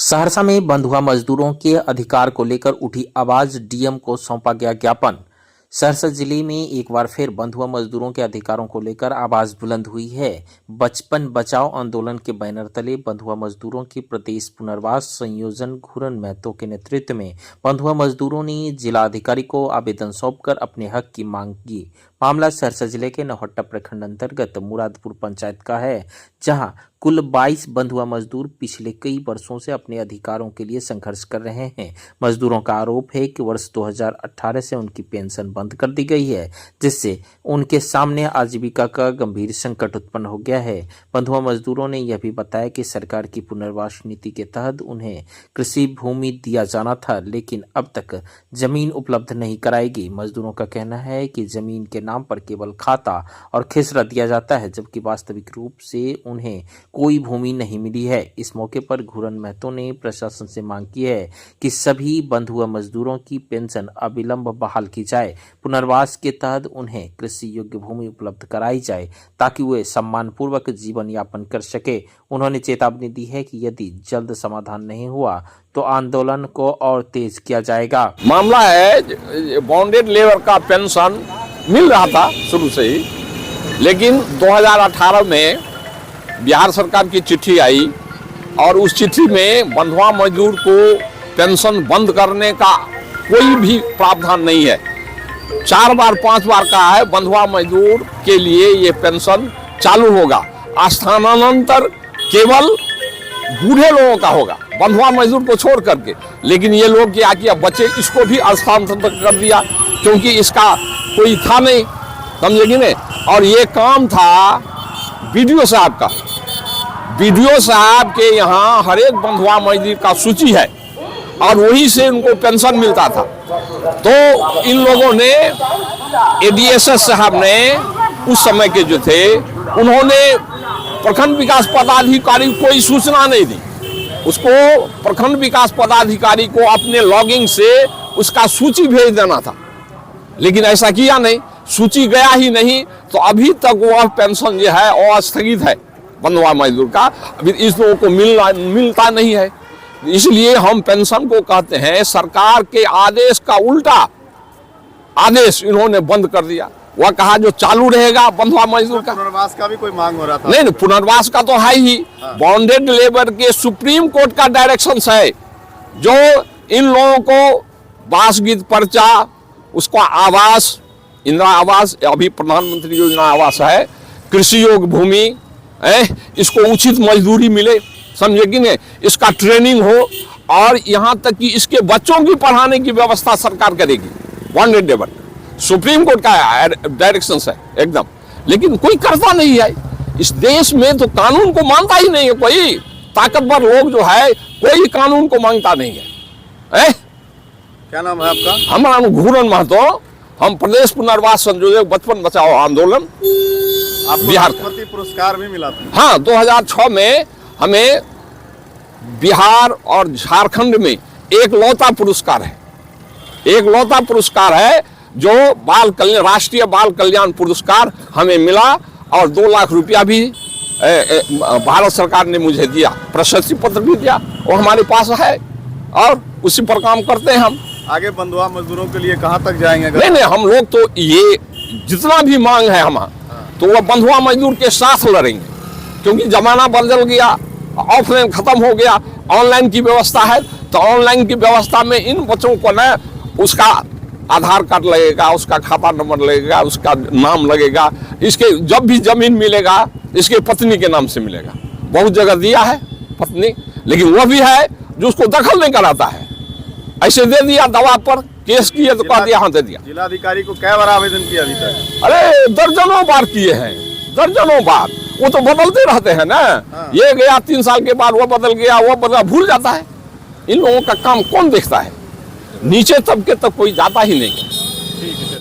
सहरसा में बंधुआ मजदूरों के अधिकार को लेकर उठी आवाज, डीएम को सौंपा गया ज्ञापन। सहरसा जिले में एक बार फिर बंधुआ मजदूरों के अधिकारों को लेकर आवाज बुलंद हुई है। बचपन बचाओ आंदोलन के बैनर तले बंधुआ मजदूरों के प्रदेश पुनर्वास संयोजन घूरन महतो के नेतृत्व में बंधुआ मजदूरों ने जिलाधिकारी को आवेदन सौंपकर अपने हक की मांग की। मामला सहरसा जिले के नौहट्टा प्रखंड अंतर्गत मुरादपुर पंचायत का है, जहां कुल 22 बंधुआ मजदूर पिछले कई वर्षों से अपने अधिकारों के लिए संघर्ष कर रहे हैं। मजदूरों का आरोप है कि वर्ष 2018 से उनकी पेंशन बंद कर दी गई है, जिससे उनके सामने आजीविका का गंभीर संकट उत्पन्न हो गया है। बंधुआ मजदूरों ने यह भी बताया कि सरकार की पुनर्वास नीति के तहत उन्हें कृषि भूमि दिया जाना था, लेकिन अब तक जमीन उपलब्ध नहीं कराएगी। मजदूरों का कहना है कि जमीन के नाम पर केवल खाता और खिसरा दिया जाता है, जबकि वास्तविक रूप से उन्हें कोई भूमि नहीं मिली है। इस मौके पर घूरन महतो ने प्रशासन से मांग की है कि सभी बंधुआ मजदूरों की पेंशन अविलंब बहाल की जाए। पुनर्वास के तहत उन्हें कृषि योग्य भूमि उपलब्ध कराई जाए ताकि वे सम्मानपूर्वक जीवन यापन कर सके। उन्होंने चेतावनी दी है कि यदि जल्द समाधान नहीं हुआ तो आंदोलन को और तेज किया जाएगा। मामला है बॉन्डेड लेबर का पेंशन मिल रहा था शुरू से ही, लेकिन 2018 में बिहार सरकार की चिट्ठी आई और उस चिट्ठी में बंधुआ मजदूर को पेंशन बंद करने का कोई भी प्रावधान नहीं है। 4 बार 5 बार कहा है बंधुआ मजदूर के लिए ये पेंशन चालू होगा, स्थानांतर केवल बूढ़े लोगों का होगा, बंधुआ मजदूर को छोड़ करके। लेकिन ये लोग क्या किया, बच्चे इसको भी स्थानांतर कर दिया क्योंकि इसका कोई था नहीं, समझेगी नहीं। और ये काम था बीडीओ साहब का। बीडीओ साहब के यहाँ हर एक बंधुआ मजदूर का सूची है और वहीं से उनको पेंशन मिलता था। तो इन लोगों ने एडीएसएस साहब ने उस समय के जो थे, उन्होंने प्रखंड विकास पदाधिकारी को कोई सूचना नहीं दी। उसको प्रखंड विकास पदाधिकारी को अपने लॉगिंग से उसका सूची भेज देना था, लेकिन ऐसा किया नहीं, सूची गया ही नहीं। तो अभी तक वह पेंशन जो है वो स्थगित है बंधुआ मजदूर का, अभी इस लोगों को मिलता नहीं है। इसलिए हम पेंशन को कहते हैं सरकार के आदेश का उल्टा आदेश इन्होंने बंद कर दिया। वह कहा जो चालू रहेगा बंधुआ मजदूर का। पुनर्वास का भी कोई मांग हो रहा था? नहीं, पुनर्वास का तो है ही। बॉन्डेड लेबर के सुप्रीम कोर्ट का डायरेक्शन है जो इन लोगों को बासगीत पर्चा, उसका आवास, इंदिरा आवास, अभी प्रधानमंत्री योजना आवास है, कृषि योग्य भूमि, इसको उचित मजदूरी मिले, समझे कि नहीं, इसका ट्रेनिंग हो और यहाँ तक कि इसके बच्चों की पढ़ाने की व्यवस्था सरकार करेगी। बॉन्डेड लेबर सुप्रीम कोर्ट का डायरेक्शन है एकदम, लेकिन कोई करता नहीं है। इस देश में तो कानून को मानता ही नहीं है कोई। ताकतवर लोग जो है कोई कानून को मांगता नहीं है। क्या नाम है आपका? हमारा नाम घूरन महतो, हम प्रदेश पुनर्वास संयोजक बचपन बचाओ आंदोलन बिहार का। पुरस्कार भी मिला था? हाँ, 2006 में हमें बिहार और झारखंड में एक लौता पुरस्कार है जो राष्ट्रीय बाल कल्याण पुरस्कार हमें मिला और 2 लाख रुपया भी भारत सरकार ने मुझे दिया, प्रशस्ति पत्र भी दिया, वो हमारे पास है और उसी पर काम करते हैं हम। आगे बंधुआ मजदूरों के लिए कहाँ तक जाएंगे? नहीं, हम लोग तो ये जितना भी मांग है हमारा, तो वह बंधुआ मजदूर के साथ लड़ेंगे, क्योंकि जमाना बदल गया, ऑफलाइन खत्म हो गया, ऑनलाइन की व्यवस्था है। तो ऑनलाइन की व्यवस्था में इन बच्चों को न उसका आधार कार्ड लगेगा, उसका खाता नंबर लगेगा, उसका नाम लगेगा, इसके जब भी जमीन मिलेगा इसके पत्नी के नाम से मिलेगा। बहुत जगह दिया है पत्नी, लेकिन वह भी है जो उसको दखल नहीं कराता है, ऐसे दे दिया, दवा पर केस किए तो कह दिया हाँ दे दिया। जिलाधिकारी को कई बार आवेदन किया अभी तक? अरे दर्जनों बार किए हैं, दर्जनों बार। वो तो बदलते रहते हैं ना। ये गया 3 साल के बाद वो बदल गया, वो बदला, भूल जाता है। इन लोगों का काम कौन देखता है? नीचे तबके तक कोई जाता ही नहीं है।